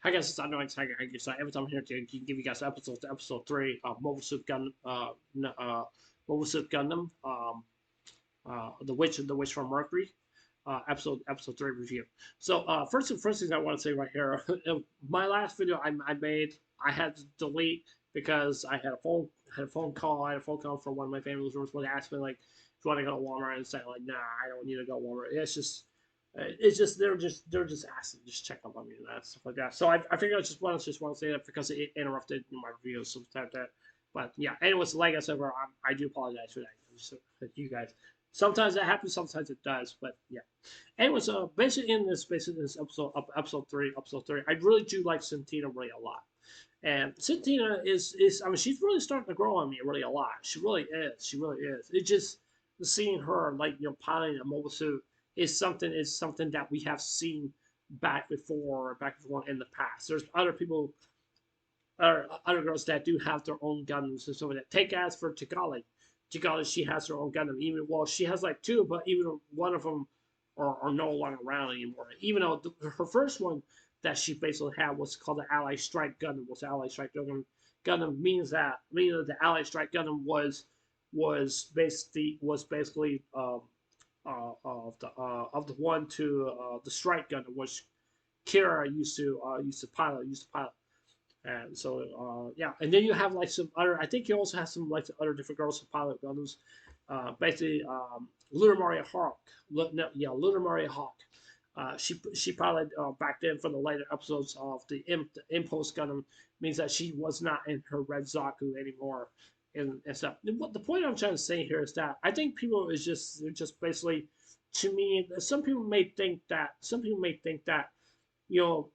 Hi guys, it's Unknown Tiger. So every time I'm here to give you guys episode 3 of Mobile Suit Gundam, the Witch from Mercury, episode 3 review. So first thing I want to say right here, my last video I made, I had to delete because I had a phone call. I had a phone call from one of my family members where they asked me like, if you want to go to Walmart, and say like, nah, I don't need to go to Walmart. It's just they're just asking, just check up on me and that stuff like that. So I figured I just want to say that because it interrupted my review, so that. But yeah, anyways, like I said, I do apologize for that. So, you guys, sometimes that happens, sometimes it does, but yeah. Anyways, basically in this episode three, I really do like Santina really a lot. And Santina is I mean she's really starting to grow on me really a lot. She really is. She really is. It just seeing her like piloting a mobile suit is something that we have seen back before in the past. There's other people or other girls that do have their own Gundams and stuff like that. Take as for Tigali. Tigali, she has her own Gundam. Even well, she has like two, but even one of them are no longer around anymore. Even though her first one that she basically had was called the Ally Strike Gundam. Was Ally Strike Gundam? Gundam means that the Ally Strike Gundam was basically of the one to the Strike Gundam, which Kira used to pilot. And so, yeah, and then you have like some other. I think you also have some like other different girls who pilot Gundams. Basically, Lunar Maria Hawk. No, yeah, Lunar Maria Hawk. She piloted back then for the later episodes of the Impulse Gundam. Means that she was not in her Red Zaku anymore, and stuff. What the point I'm trying to say here is that I think people is just they're just basically, to me, some people may think that you know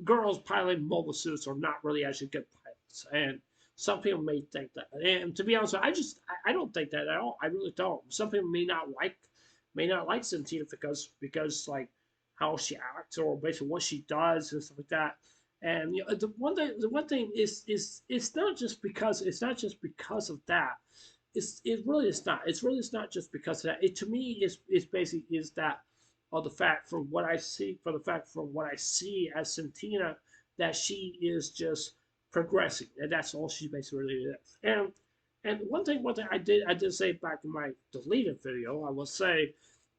girls piloting mobile suits are not really actually good pilots, and some people may think that. And to be honest, I don't think that at all. I really don't. Some people may not like Santina because like how she acts or basically what she does and stuff like that. And the one thing is it's not just because of that. It really is not. It's really is not just because of that. It to me is basically is that of the fact from what I see as Santina that she is just progressing, and that's all she basically really is. And one thing I did say back in my deleted video, I will say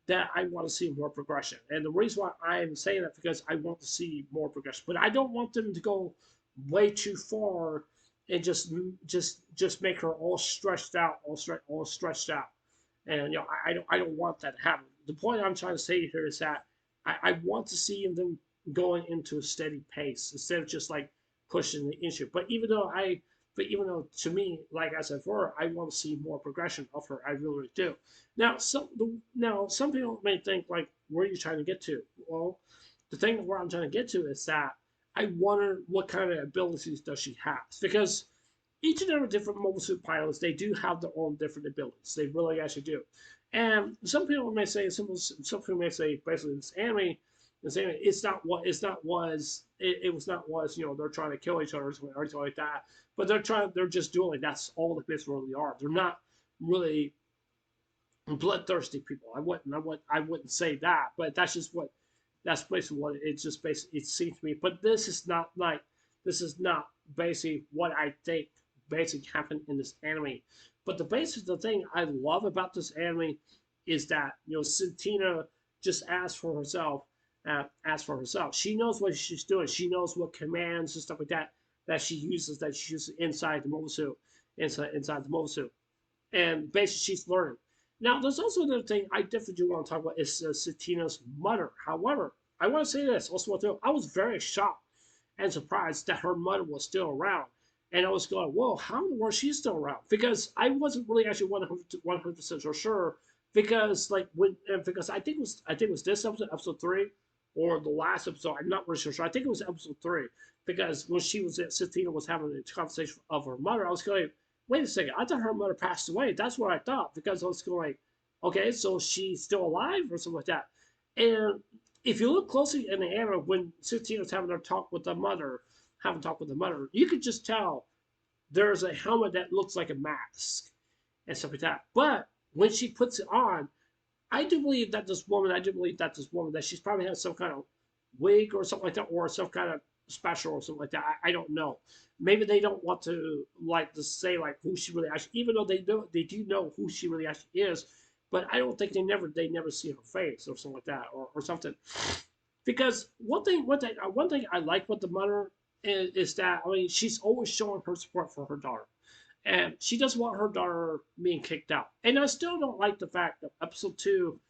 that I want to see more progression, and the reason why I am saying that because I want to see more progression, but I don't want them to go way too far and just make her all stretched out, all stretched out. And I don't want that to happen. The point I'm trying to say here is that I want to see them going into a steady pace instead of just like pushing the issue. But even though to me, like I said before, I want to see more progression of her. I really do. Now some people may think like, where are you trying to get to? Well, the thing where I'm trying to get to is that I wonder what kind of abilities does she have because each and every different mobile suit pilots they do have their own different abilities. They really actually do. And some people may say basically it was not was they're trying to kill each other or anything like that. But they're just doing like that's all the bits really are. They're not really bloodthirsty people. I wouldn't say that, but that's basically what it's just basically it seems to me. But this is not basically what I think basically happened in this anime. But the thing I love about this anime is that Santina just asks for herself. She knows what she's doing. She knows what commands and stuff like that she uses inside the mobile suit, inside the mobile suit, and basically she's learning. Now, there's also another thing I definitely do want to talk about is Santina's mother. However, I want to say this also. I was very shocked and surprised that her mother was still around. And I was going, whoa, how in the world she's still around? Because I wasn't really actually 100% sure. Because because I think it was this episode 3, or the last episode. I'm not really sure. I think it was episode 3 because when Santina was having a conversation of her mother, I was going, wait a second, I thought her mother passed away. That's what I thought because I was going, okay, so she's still alive or something like that. And if you look closely in the anime, when Santina's having her talk with the mother, you could just tell there's a helmet that looks like a mask and stuff like that. But when she puts it on, I do believe that this woman, that she's probably has some kind of wig or something like that, or some kind of special or something like that. I don't know. Maybe they don't want to like to say like who she really actually, even though they do know who she really actually is, but I don't think they never see her face or something like that or something. Because one thing I like with the mother is that I mean she's always showing her support for her daughter, and she doesn't want her daughter being kicked out. And I still don't like the fact that episode two,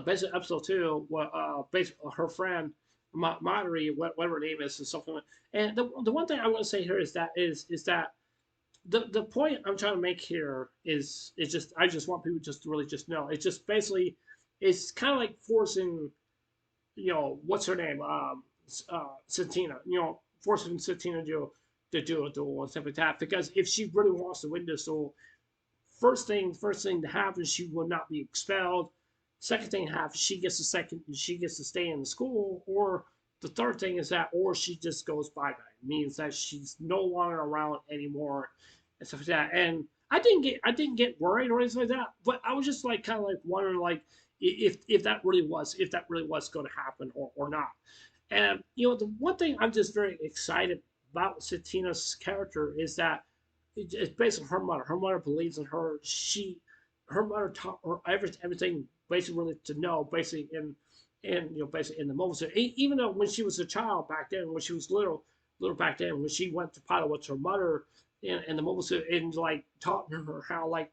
basically episode two, what basically her friend Marjorie, whatever her name is something. And the one thing I want to say here is that the point I'm trying to make here is just I just want people just to really just know it's just basically it's kind of like forcing what's her name Santina forcing Santina to do a duel and stuff like that because if she really wants to win this duel first thing to happen she will not be expelled. Second thing to happen she gets to stay in the school, or the third thing is that or she just goes bye bye. Means that she's no longer around anymore and stuff like that. And I didn't get worried or anything like that, but I was just like kind of like wondering like if that really was going to happen or not. And the one thing I'm just very excited about Satina's character is that it's basically her mother. Her mother believes in her. Her mother taught her everything basically really to know basically in basically in the moment. So even though when she was a child back then, when she was little back then, when she went to pilot with her mother in the mobile suit and like taught her how like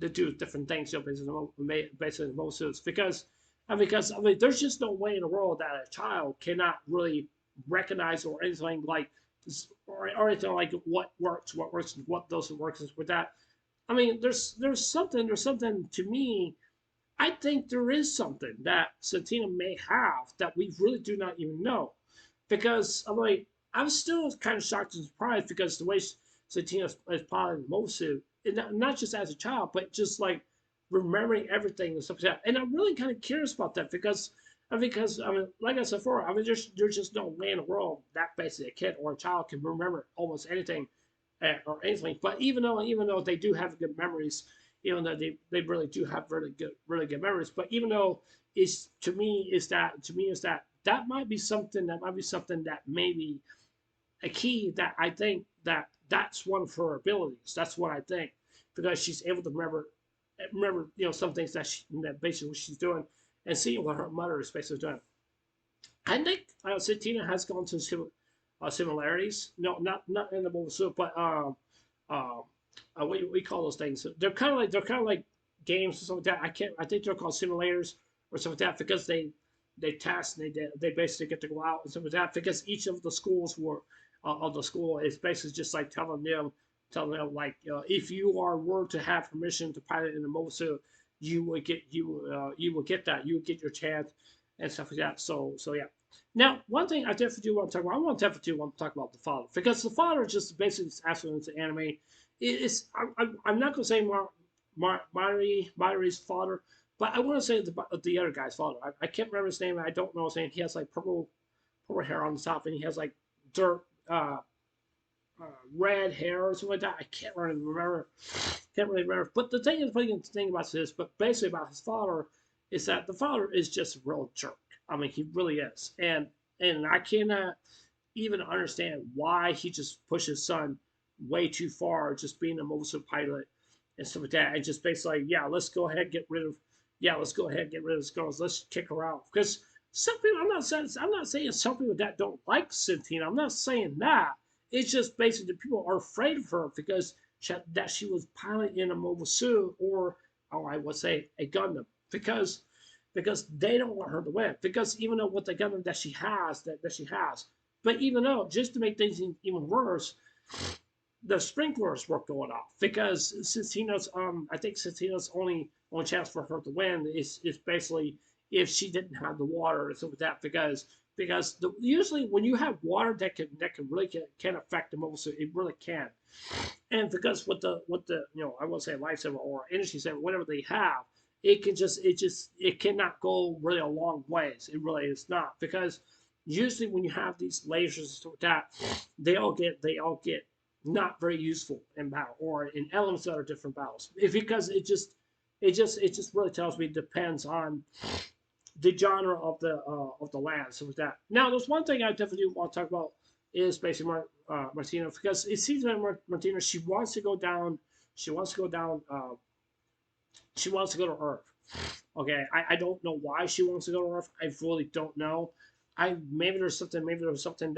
to do different things, basically in the mobile suits because I mean there's just no way in the world that a child cannot really recognize or anything like or anything like what works, what doesn't work with that. I mean, there's something to me. I think there is something that Santina may have that we really do not even know, because I'm like I'm still kind of shocked and surprised because the way Santina is piloting Mosu, and not just as a child, but just like remembering everything and stuff like that. And I'm really kind of curious about that because I mean, like I said before, I mean, there's just no way in the world that basically a kid or a child can remember almost anything or anything. But even though they do have good memories, even though they really do have really good memories. But even though is to me is that that might be something that maybe a key that I think that's one of her abilities. That's what I think because she's able to remember some things that basically what she's doing and seeing what her mother is basically doing. I think Santina has gone to similarities. No, not in the mobile suit, but we call those things. They're kind of like games or something like that. I think they're called simulators or something like that because they test and they basically get to go out and something like that because each of the schools were of the school is basically just like telling them like if were to have permission to pilot in a mobile suit, you will get that you will get your chance and stuff like that. So yeah. Now, one thing I definitely do want to talk about, I want to talk about the father because the father just basically absolutely into anime. I'm not gonna say Marie's father, but I want to say the other guy's father. I can't remember his name. I don't know his name. He has like purple hair on the top, and he has like dirt red hair or something like that. I can't really remember. Can't really remember. But the thing about this, but basically about his father, is that the father is just a real jerk. I mean, he really is, and I cannot even understand why he just pushed his son way too far, just being a mobile suit pilot and stuff like that, and just basically, like, yeah, let's go ahead and get rid of this girl. Let's kick her out because some people. I'm not saying some people that don't like Santina. I'm not saying that. It's just basically people are afraid of her because she was piloting in a mobile suit or I would say a Gundam because they don't want her to win because even though what the Gundam that she has, but even though just to make things even worse, the sprinklers were going off because Santino's I think Santino's only chance for her to win is basically if she didn't have the water or something like that because usually when you have water that can really can affect the mobile suit, it really can. And because with the I won't say lifesaver or energy saver, whatever they have, it cannot go really a long ways. It really is not because usually when you have these lasers and stuff like that, they all get not very useful in battle or in elements that are different battles. Because it just really tells me it depends on the genre of the land, so with that. Now, there's one thing I definitely want to talk about is basically Martina, because it seems like Martina, she wants to go down. She wants to go down. She wants to go to Earth. Okay, I don't know why she wants to go to Earth. I really don't know. Maybe there's something. Maybe there's something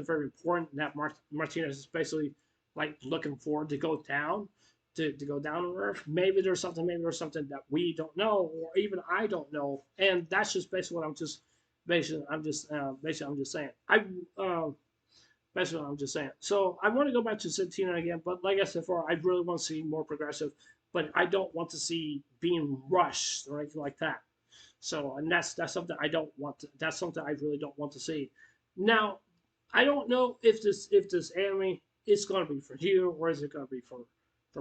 very important that Martinez is basically like looking forward to go down. To go down on Earth. Maybe there's something. Maybe there's something that we don't know, or even I don't know. And that's just basically what I'm just. Basically, I'm just saying. Basically what I'm just saying. So I want to go back to Santina again, but like I said before, I really want to see more progressive, but I don't want to see being rushed or anything like that. So, and that's something I don't want to. That's something I really don't want to see. Now, I don't know if this anime is going to be for you or is it going to be for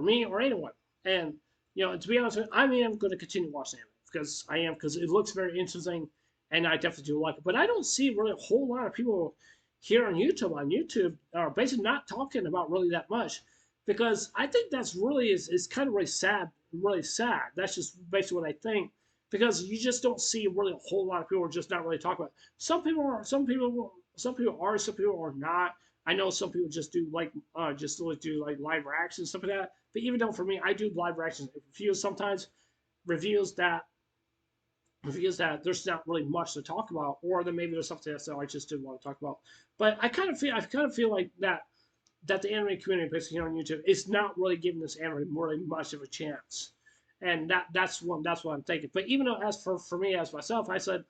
me or anyone. And to be honest, I am going to continue watching anime because it looks very interesting, and I definitely do like it. But I don't see really a whole lot of people here on YouTube are basically not talking about really that much because I think that's really is kind of really sad, really sad. That's just basically what I think because you just don't see really a whole lot of people are just not really talking about it. Some people are not. I know some people just do like just really do like live reactions and stuff like that. But even though for me, I do live reactions reviews sometimes reviews that there's not really much to talk about, or then maybe there's something else that I just didn't want to talk about. But I kind of feel like that the anime community, basically here on YouTube, is not really giving this anime really much of a chance, and that's what I'm thinking. But even though as for me as myself, I said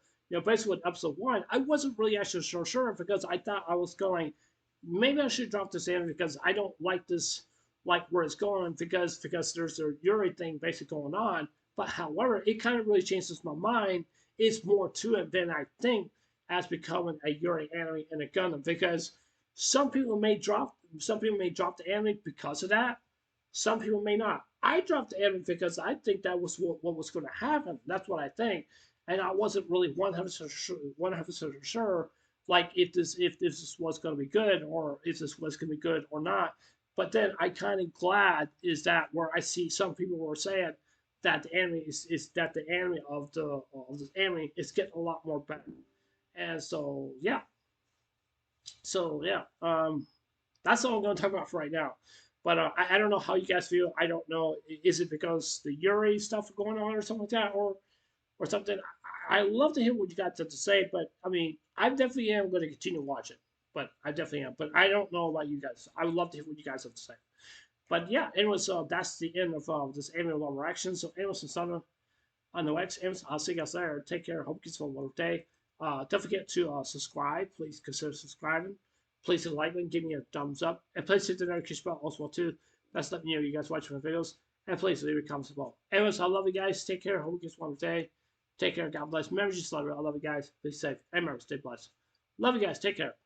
basically with episode one, I wasn't really actually sure because I thought I was going maybe I should drop this anime because I don't like this like where it's going because there's a Yuri thing basically going on. But however, it kind of really changes my mind. It's more to it than I think as becoming a Yuri anime and a Gundam because some people may drop the anime because of that. Some people may not. I dropped the anime because I think that was what was going to happen. That's what I think, and I wasn't really 100% sure, 100% sure like if this was going to be good or if this was going to be good or not. But then I kind of glad is that where I see some people were saying that the anime is that the anime of this anime is getting a lot more better. And so yeah, that's all I'm going to talk about for right now. But I don't know how you guys feel. I don't know. Is it because the Yuri stuff going on or something like that, or something? I love to hear what you guys have to say. But I mean, I definitely am going to continue watching. But I definitely am. But I don't know about you guys. I would love to hear what you guys have to say. But yeah, anyways, that's the end of this annual long reaction. So anyways, on the next, anyways, I'll see you guys later. Take care. Hope you guys have a wonderful day. Don't forget to subscribe. Please consider subscribing. Please hit like and give me a thumbs up. And please hit the notification bell also too. That's letting me know you guys watch my videos. And please leave a comment below. Anyways, I love you guys. Take care. Hope you guys have a wonderful day. Take care. God bless. Remember, just love you. I love you guys. Be safe. And remember, stay blessed. Love you guys. Take care.